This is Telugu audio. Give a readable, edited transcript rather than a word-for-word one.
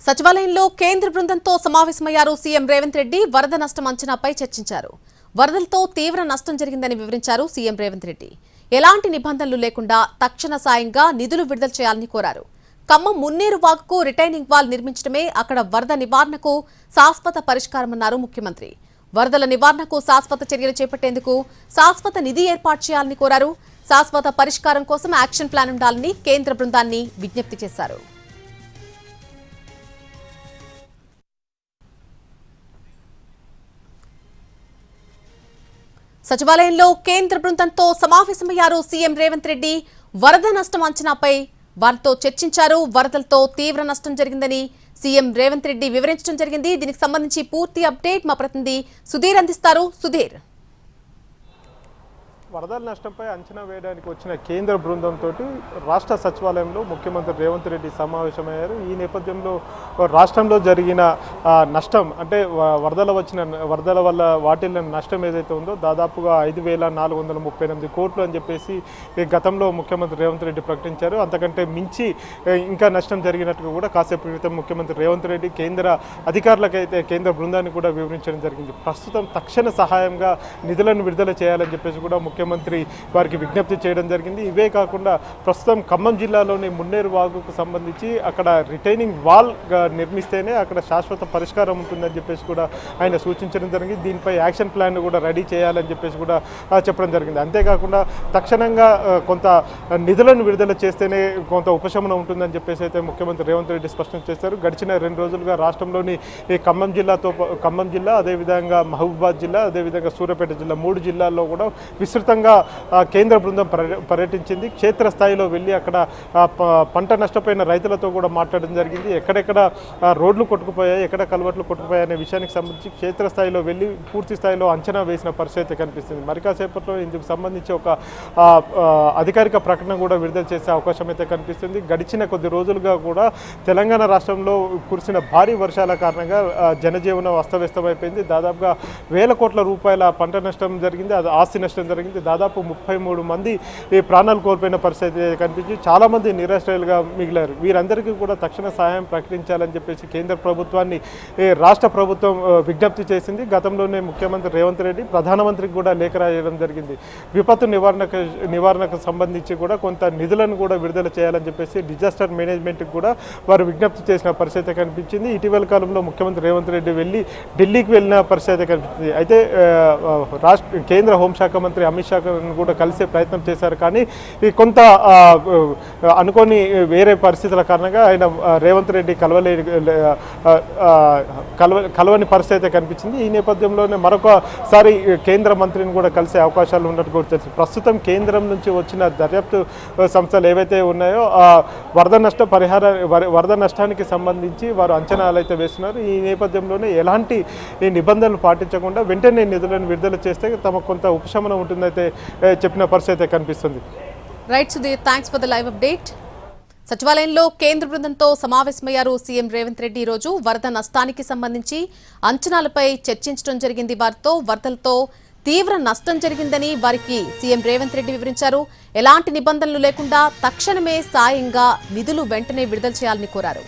సచివాలయంలో కేంద్ర బృందంతో సమావేశమయ్యారు సీఎం రేవంత్ రెడ్డి. వరద నష్టం అంచనాపై చర్చించారు. వరదలతో తీవ్ర నష్టం జరిగిందని వివరించారు సీఎం రేవంత్ రెడ్డి. ఎలాంటి నిబంధనలు లేకుండా తక్షణ సాయంగా నిధులు విడుదల చేయాలని కోరారు. ఖమ్మం మున్నేరు వాగుకు రిటైనింగ్ వాల్ నిర్మించడమే అక్కడ వరద నివారణకు శాశ్వత పరిష్కారమన్నారు ముఖ్యమంత్రి. వరదల నివారణకు శాశ్వత చర్యలు చేపట్టేందుకు శాశ్వత నిధి ఏర్పాటు చేయాలని కోరారు. శాశ్వత పరిష్కారం కోసం యాక్షన్ ప్లాన్ ఉండాలని కేంద్ర బృందాన్ని విజ్ఞప్తి చేశారు. సచివాలయంలో కేంద్ర బృందంతో సమావేశమయ్యారు సీఎం రేవంత్ రెడ్డి. వరద నష్టం అంచనాపై వారితో చర్చించారు. వరదలతో తీవ్ర నష్టం జరిగిందని సీఎం రేవంత్ రెడ్డి వివరించడం జరిగింది. దీనికి సంబంధించి పూర్తి అప్డేట్ మా ప్రతినిధి సుధీర్ అందిస్తారు. సుధీర్, వరదల నష్టంపై అంచనా వేయడానికి వచ్చిన కేంద్ర బృందంతో రాష్ట్ర సచివాలయంలో ముఖ్యమంత్రి రేవంత్ రెడ్డి సమావేశమయ్యారు. ఈ నేపథ్యంలో రాష్ట్రంలో జరిగిన నష్టం అంటే వరదల వల్ల వాటిల్లిన నష్టం ఏదైతే ఉందో దాదాపుగా 5,438 కోట్లు అని చెప్పేసి గతంలో ముఖ్యమంత్రి రేవంత్ రెడ్డి ప్రకటించారు. అంతకంటే మించి ఇంకా నష్టం జరిగినట్టుగా కూడా కాసేపు క్రితం ముఖ్యమంత్రి రేవంత్ రెడ్డి కేంద్ర అధికారులకైతే కేంద్ర బృందాన్ని కూడా వివరించడం జరిగింది. ప్రస్తుతం తక్షణ సహాయంగా నిధులను విడుదల చేయాలని చెప్పేసి కూడా ముఖ్యమంత్రి వారికి విజ్ఞప్తి చేయడం జరిగింది. ఇవే కాకుండా ప్రస్తుతం ఖమ్మం జిల్లాలోని మున్నేరు వాగుకు సంబంధించి అక్కడ రిటైనింగ్ వాల్ నిర్మిస్తేనే అక్కడ శాశ్వత పరిష్కారం ఉంటుందని చెప్పేసి కూడా ఆయన సూచించడం జరిగింది. దీనిపై యాక్షన్ ప్లాన్ కూడా రెడీ చేయాలని చెప్పేసి కూడా చెప్పడం జరిగింది. అంతేకాకుండా తక్షణంగా కొంత నిధులను విడుదల చేస్తేనే కొంత ఉపశమనం ఉంటుందని చెప్పేసి అయితే ముఖ్యమంత్రి రేవంత్ రెడ్డి స్పష్టం చేశారు. గడిచిన 2 రోజులుగా రాష్ట్రంలోని ఈ ఖమ్మం జిల్లా అదేవిధంగా మహబూబాద్ జిల్లా అదేవిధంగా సూర్యాపేట జిల్లా 3 జిల్లాల్లో కూడా విస్తృతంగా కేంద్ర బృందం పర్యటించింది. క్షేత్రస్థాయిలో వెళ్ళి అక్కడ పంట నష్టపోయిన రైతులతో కూడా మాట్లాడడం జరిగింది. ఎక్కడెక్కడ రోడ్లు కొట్టుకుపోయాయి, ఎక్కడ కలువట్లు కొట్టుకుపోయాయి అనే విషయానికి సంబంధించి క్షేత్రస్థాయిలో వెళ్ళి పూర్తి స్థాయిలో అంచనా వేసిన పరిస్థితి కనిపిస్తుంది. మరి కాసేపట్లో ఇందుకు సంబంధించి ఒక అధికారిక ప్రకటన కూడా విడుదల చేసే అవకాశం అయితే కనిపిస్తుంది. గడిచిన కొద్ది రోజులుగా కూడా తెలంగాణ రాష్ట్రంలో కురిసిన భారీ వర్షాల కారణంగా జనజీవనం అస్తవ్యస్తమైపోయింది. దాదాపుగా వేల కోట్ల రూపాయల పంట నష్టం జరిగింది, అది ఆస్తి నష్టం జరిగింది. దాదాపు 33 మంది ప్రాణాలు కోల్పోయిన పరిస్థితి కనిపించి చాలామంది నిరాశ్రయులుగా మిగిలారు. వీరందరికీ కూడా తక్షణ సహాయం ప్రకటించాలని చెప్పేసి కేంద్ర ప్రభుత్వాన్ని రాష్ట్ర ప్రభుత్వం విజ్ఞప్తి చేసింది. గతంలోనే ముఖ్యమంత్రి రేవంత్ రెడ్డి ప్రధానమంత్రికి కూడా లేఖ రాయడం జరిగింది. విపత్తు నివారణకు సంబంధించి కూడా కొంత నిధులను కూడా విడుదల చేయాలని చెప్పేసి డిజాస్టర్ మేనేజ్మెంట్కి కూడా వారు విజ్ఞప్తి చేసిన పరిస్థితి కనిపించింది. ఇటీవల కాలంలో ముఖ్యమంత్రి రేవంత్ రెడ్డి ఢిల్లీకి వెళ్ళిన పరిస్థితి కనిపించింది. అయితే కేంద్ర హోంశాఖ మంత్రి అమిత్ షా కూడా కలిసే ప్రయత్నం చేశారు. కానీ కొంత అనుకోని వేరే పరిస్థితుల కారణంగా ఆయన రేవంత్ రెడ్డి కలవని పరిస్థితి అయితే కనిపించింది. ఈ నేపథ్యంలోనే మరొకసారి కేంద్ర మంత్రిని కూడా కలిసే అవకాశాలు ఉన్నట్టు కూడా తెలుసు. ప్రస్తుతం కేంద్రం నుంచి వచ్చిన దర్యాప్తు సంస్థలు ఏవైతే ఉన్నాయో వరద నష్టానికి సంబంధించి వారు అంచనాలు అయితే వేస్తున్నారు. ఈ నేపథ్యంలోనే ఎలాంటి నిబంధనలు పాటించకుండా వెంటనే నిధులను విడుదల చేస్తే తమకు కొంత ఉపశమనం ఉంటుందైతే చెప్పిన పరిస్థితి కనిపిస్తుంది. Right Sudheer, thanks for the live update. సచివాలయంలో కేంద్ర బృందంతో సమావేశమయ్యారు సీఎం రేవంత్ రెడ్డి. ఈరోజు వరద నష్టానికి సంబంధించి అంచనాలపై చర్చించడం జరిగింది. వారితో వరదలతో తీవ్ర నష్టం జరిగిందని వారికి సీఎం రేవంత్ రెడ్డి వివరించారు. ఎలాంటి నిబంధనలు లేకుండా తక్షణమే సాయంగా నిధులు వెంటనే విడుదల చేయాలని కోరారు.